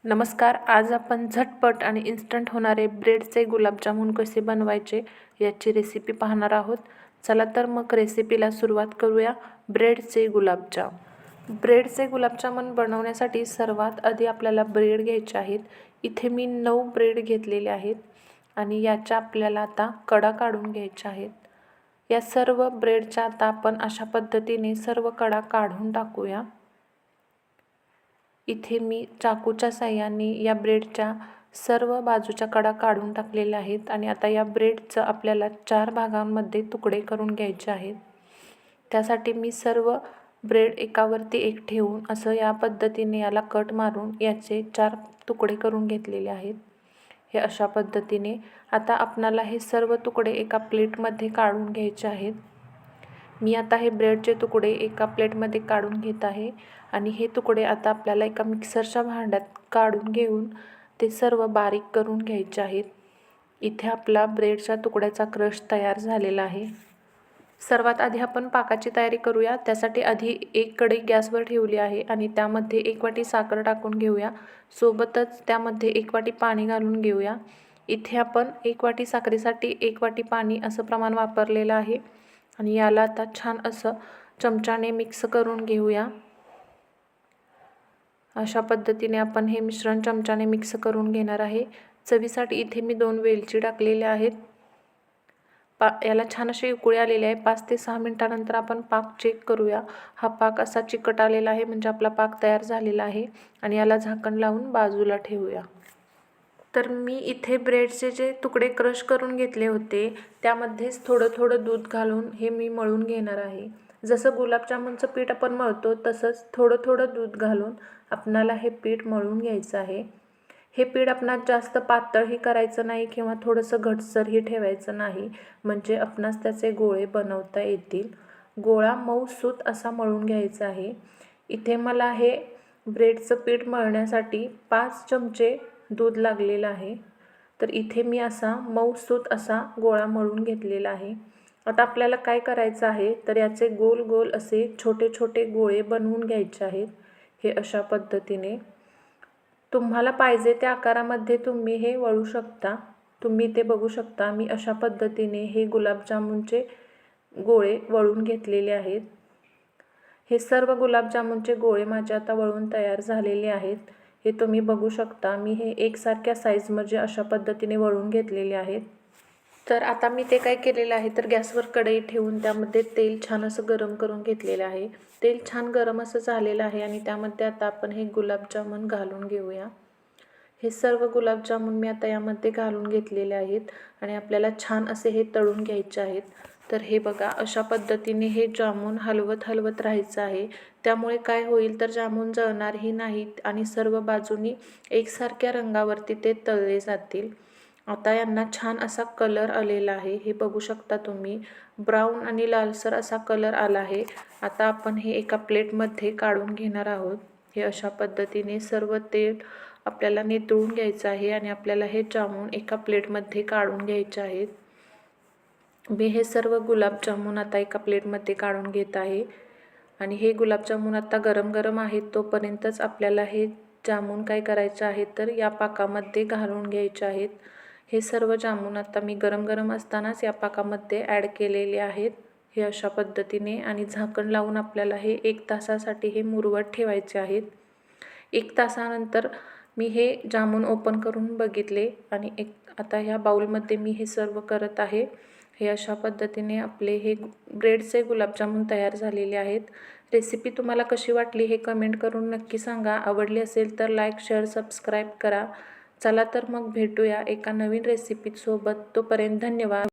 नमस्कार. आज आपण झटपट आणि इन्स्टंट होणारे ब्रेडचे गुलाबजामुन कसे बनवायचे याची रेसिपी पाहणार आहोत. चला तर मग रेसिपीला सुरुवात करूया. ब्रेडचे गुलाबजामुन बनवण्यासाठी सर्वात आधी आपल्याला ब्रेड घ्यायचे आहेत. इथे मी 9 ब्रेड घेतलेले आहेत आणि याच्या आपल्याला आता कडा काढून घ्यायच्या आहेत. या सर्व ब्रेडच्या आता आपण अशा पद्धतीने सर्व कडा काढून टाकूया. इथे मी चाकूच्या साहाय्याने या ब्रेडच्या सर्व बाजूच्या कडा काढून टाकलेल्या आहेत आणि आता या ब्रेडचं आपल्याला 4 भागांमध्ये तुकडे करून घ्यायचे आहेत. त्यासाठी मी सर्व ब्रेड एकावरती एक ठेवून असं या पद्धतीने याला कट मारून याचे 4 तुकडे करून घेतलेले आहेत. हे अशा पद्धतीने आता आपणाला हे सर्व तुकडे एका प्लेटमध्ये काढून घ्यायचे आहेत. मी आता हे ब्रेडचे तुकडे एका प्लेटमध्ये काढून घेत आहे आणि हे तुकडे आता आपल्याला एका मिक्सरच्या भांड्यात काढून घेऊन ते सर्व बारीक करून घ्यायचे आहेत. इथे आपला ब्रेडच्या तुकड्याचा क्रश तयार झालेला आहे. सर्वात आधी आपण पाकाची तयारी करूया. त्यासाठी आधी एक कढई गॅसवर ठेवली आहे आणि त्यामध्ये 1 वाटी साखर टाकून घेऊया. सोबतच त्यामध्ये 1 वाटी पाणी घालून घेऊया. इथे आपण 1 वाटी साखरेसाठी 1 वाटी पाणी असं प्रमाण वापरलेलं आहे आणि याला आता छान असं चमच्याने मिक्स करून घेऊया. अशा पद्धतीने आपण हे मिश्रण चमच्याने मिक्स करून घेणार आहे. चवीसाठी इथे मी 2 वेलची टाकलेल्या आहेत. याला छान असे उकळी आलेले आहे. 5 ते 6 मिनिटानंतर आपण पाक चेक करूया. हा पाक असा चिकट आलेला आहे म्हणजे आपला पाक तयार झालेला आहे आणि याला झाकण लावून बाजूला ठेवूया. तर मी इथे ब्रेडचे जे तुकडे क्रश करून घेतले होते त्यामध्येच थोडं दूध घालून हे मी मळून घेणार आहे. जसं गुलाबजामुनचं पीठ आपण मळतो तसंच थोडं दूध घालून आपणाला हे पीठ मळून घ्यायचं आहे. हे पीठ आपणास जास्त पातळही करायचं नाही किंवा थोडंसं घटसरही ठेवायचं नाही, म्हणजे आपणास त्याचे गोळे बनवता येतील. गोळा मऊसूत असा मळून घ्यायचा आहे. इथे मला हे ब्रेडचं पीठ मळण्यासाठी 5 चमचे दूध लागलेलं आहे. तर इथे मी असा मऊसूत असा गोळा मळून घेतलेला आहे. आता आपल्याला काय करायचं आहे तर याचे गोल असे छोटे गोळे बनवून घ्यायचे आहेत. हे अशा पद्धतीने तुम्हाला पाहिजे त्या आकारामध्ये तुम्ही हे वळू शकता. तुम्ही ते बघू शकता मी अशा पद्धतीने हे गुलाबजामुनचे गोळे वळून घेतलेले आहेत. हे सर्व गुलाबजामुनचे गोळे माझे आता वळून तयार झालेले आहेत. हे तुम्ही बघू शकता. मी हे एकसारख्या साईजमध्ये अशा पद्धतीने वळून घेतलेले आहेत. तर आता मी ते काय केलेलं आहे तर गॅसवर कढई ठेवून त्यामध्ये तेल छान असं गरम करून घेतलेलं आहे. तेल छान गरम असं झालेलं आहे आणि त्यामध्ये आता आपण हे गुलाबजामुन घालून घेऊया. हे सर्व गुलाबजामुन मी आता यामध्ये घालून घेतलेले आहेत आणि आपल्याला छान असे हे तळून घ्यायचे आहेत. तर हे बघा अशा पद्धतीने हे जामून हलवत राहायचं आहे. त्यामुळे काय होईल तर जामून जळणारही नाहीत आणि सर्व बाजूनी एकसारख्या रंगावरती ते तळले जातील. आता यांना छान असा कलर आलेला आहे. हे बघू शकता तुम्ही. ब्राऊन आणि लालसर असा कलर आला आहे. आता आपण हे एका प्लेटमध्ये काढून घेणार आहोत. हे अशा पद्धतीने सर्व तेल आपल्याला नितळून घ्यायचं आहे आणि आपल्याला हे जामून एका प्लेटमध्ये काढून घ्यायचे आहेत. मी हे सर्व गुलाबजामुन आता एका प्लेटमध्ये काढून घेत आहे आणि हे गुलाबजामुन आता गरम आहेत तोपर्यंतच आपल्याला हे जामून काय करायचे आहेत तर या पाकामध्ये घालून घ्यायचे आहेत. हे सर्व जामून आता मी गरम असतानाच या पाकामध्ये ॲड केलेले आहेत. हे अशा पद्धतीने आणि झाकण लावून आपल्याला हे 1 तासासाठी हे मुरवत ठेवायचे आहेत. 1 तासानंतर मी हे जामून ओपन करून बघितले आणि आता ह्या बाउलमध्ये मी हे सर्व करत आहे. हे अशा पद्धतीने आपले हे ब्रेडचे गुलाबजामुन तयार झालेले आहेत. रेसिपी तुम्हाला कशी वाटली हे कमेंट करून नक्की सांगा. आवडली असेल तर लाईक, शेअर, सबस्क्राईब करा. चला तर मग भेटूया एका नवीन रेसिपीसोबत. तोपर्यंत धन्यवाद.